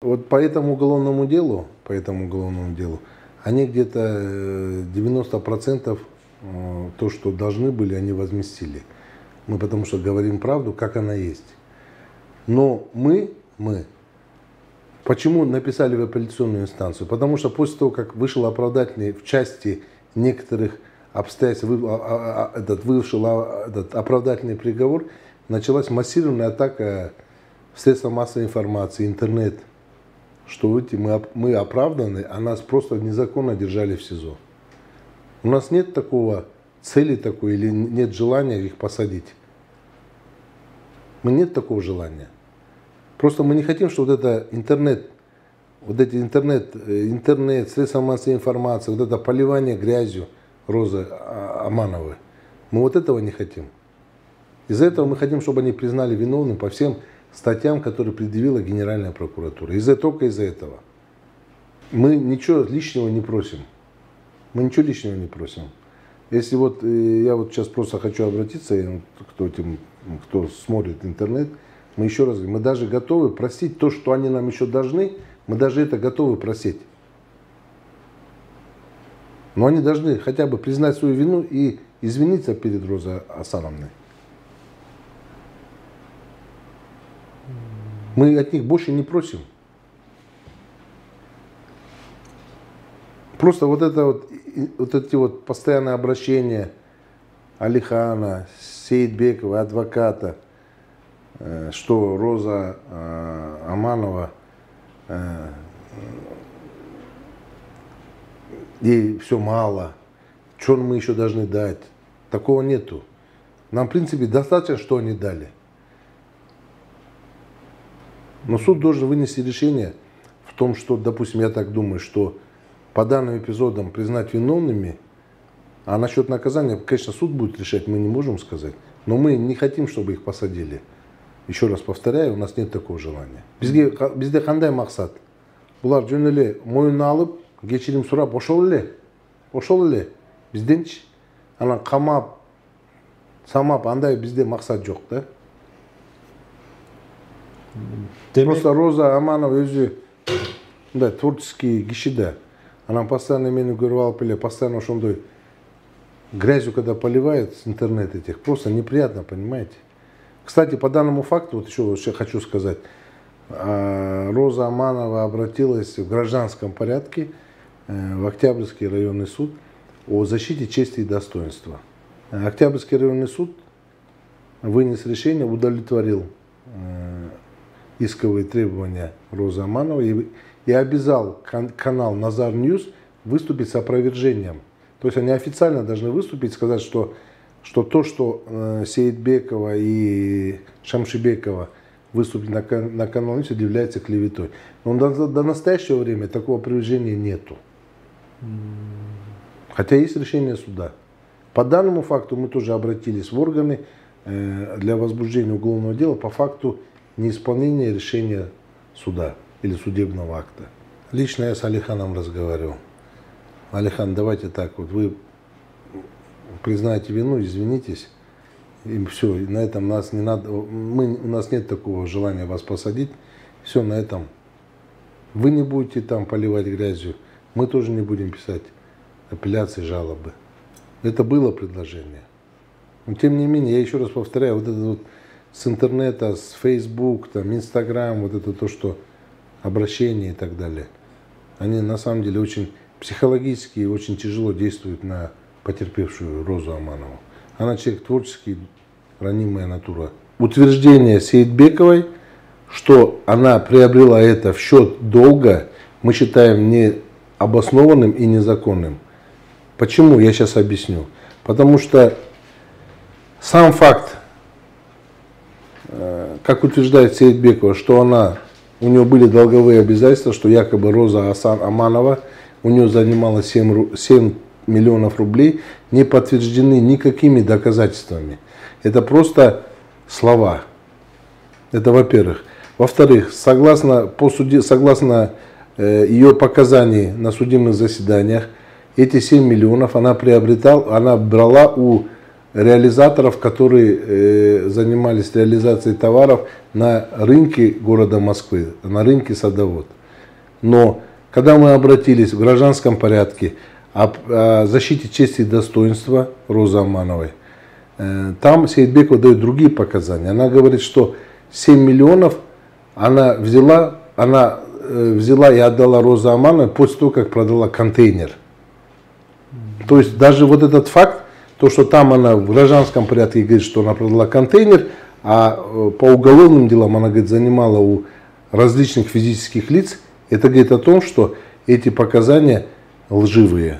Вот по этому уголовному делу, они где-то 90% то, что должны были, они возместили. Мы потому что говорим правду, как она есть. Но мы почему написали в апелляционную инстанцию? Потому что после того, как вышел оправдательный в части некоторых обстоятельств, вышел этот оправдательный приговор, началась массированная атака средств массовой информации, интернет, что мы оправданы, а нас просто незаконно держали в СИЗО. У нас нет такого цели такой или нет желания их посадить. Нет такого желания. Просто мы не хотим, что вот это интернет, средства массовой информации, вот это поливание грязью Розы Амановой. Мы вот этого не хотим. Из-за этого мы хотим, чтобы они признали виновным по всем статьям, которые предъявила Генеральная прокуратура. Только из-за этого. Мы ничего лишнего не просим. Если я сейчас просто хочу обратиться, кто смотрит интернет, мы еще раз говорим, мы даже готовы простить то, что они нам еще должны, мы даже это готовы просить. Но они должны хотя бы признать свою вину и извиниться перед Розой Асановной. Мы от них больше не просим. Просто вот эти постоянные обращения Алихана, Сейитбекова, адвоката, что Роза Аманова, ей все мало, что мы еще должны дать. Такого нету. Нам, в принципе, достаточно, что они дали. Но суд должен вынести решение в том, что, допустим, я так думаю, что по данным эпизодам признать виновными, а насчет наказания, конечно, суд будет решать, мы не можем сказать. Но мы не хотим, чтобы их посадили. Еще раз повторяю, у нас нет такого желания. Bizde qanday maqsad? Bular jönele moyunna alıp, geçirim surap, oşol ele. Bizdençi, ana qamap, samap, андай bizde maqsad жоқ да. Просто Роза Аманова өзі творческий киши да. Она постоянно меня говорила, постоянно ошондой грязью, когда поливает с интернета этих, просто неприятно, понимаете. Кстати, по данному факту, еще хочу сказать, Роза Аманова обратилась в гражданском порядке в Октябрьский районный суд о защите чести и достоинства. Октябрьский районный суд вынес решение, удовлетворил исковые требования Розы Амановой и обязал канал Назар Ньюс выступить с опровержением. То есть они официально должны выступить, сказать, что то, что Сейитбекова и Шамшибекова выступили на канал Ньюс, является клеветой. Но до настоящего времени такого опровержения нету. Хотя есть решение суда. По данному факту мы тоже обратились в органы для возбуждения уголовного дела по факту неисполнения решения суда или судебного акта. Лично я с Алиханом разговаривал. Алихан, давайте так, вы признаете вину, извинитесь, и все, на этом нас не надо, у нас нет такого желания вас посадить, все на этом. Вы не будете там поливать грязью, мы тоже не будем писать апелляции, жалобы. Это было предложение. Но тем не менее, я еще раз повторяю, с интернета, с Facebook, Instagram, это то, что обращения и так далее, они на самом деле очень психологически и очень тяжело действуют на потерпевшую Розу Аманову. Она человек творческий, ранимая натура. Утверждение Сейитбековой, что она приобрела это в счет долга, мы считаем необоснованным и незаконным. Почему? Я сейчас объясню. Потому что сам факт, как утверждает Сейитбекова, что у нее были долговые обязательства, что якобы Роза Аманова у нее занимала 7 миллионов рублей, не подтверждены никакими доказательствами. Это слова. Это во-первых. Во-вторых, согласно ее показаний на судебных заседаниях, эти 7 миллионов она брала у реализаторов, которые занимались реализацией товаров на рынке города Москвы, на рынке Садовод. Но когда мы обратились в гражданском порядке о защите чести и достоинства Розы Амановой, там Сейитбекова дает другие показания. Она говорит, что 7 миллионов она взяла и отдала Розе Амановой после того, как продала контейнер. То есть даже вот этот факт, то, что там она в гражданском порядке говорит, что она продала контейнер, а по уголовным делам она, говорит, занимала у различных физических лиц, это говорит о том, что эти показания лживые.